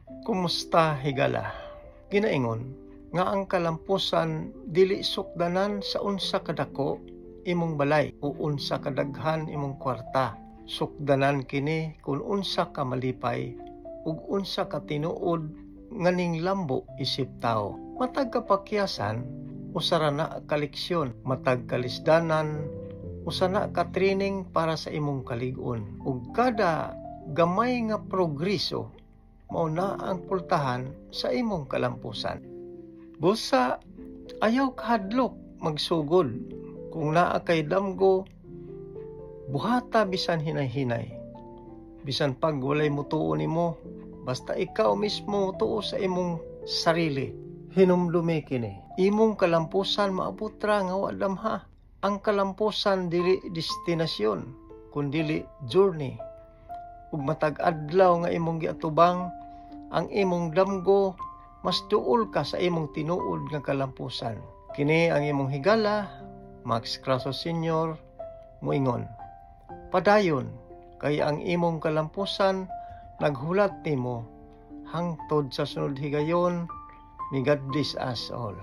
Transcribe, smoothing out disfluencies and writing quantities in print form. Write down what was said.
Kumusta higala? Ginaingon nga ang kalampusan dili sukdanan sa unsa kadako imong balay o unsa kadaghan imong kwarta. Sukdanan kini kung unsa ka malipay ug unsa ka tinuod nganing lambo isip tao. Matag kapakyasan usara na ka leksyon, matag kalisdanan usana ka training para sa imong kalig-on. Ug kada gamay nga progreso mao na ang pultahan sa imong kalampusan. Busa ayaw kahadlok magsugod. Kung naa kay damgo, buhata bisan hinay-hinay. Bisan pag walay mutuo nimo, basta ikaw mismo mutuo sa imong sarili. Hinumdumi kini. Imong kalampusan maabot ra nga wa damha. Ang kalampusan dili destinasyon, kundi journey. Ug matag adlaw nga imong giatubang, ang imong damgo mas duol ka sa imong tinuod nga kalampusan. Kini ang imong higala, Max Craso Sr. moingon. Padayon kay ang imong kalampusan naghulat nimo hangtod sa sunod higayon. May God bless us all.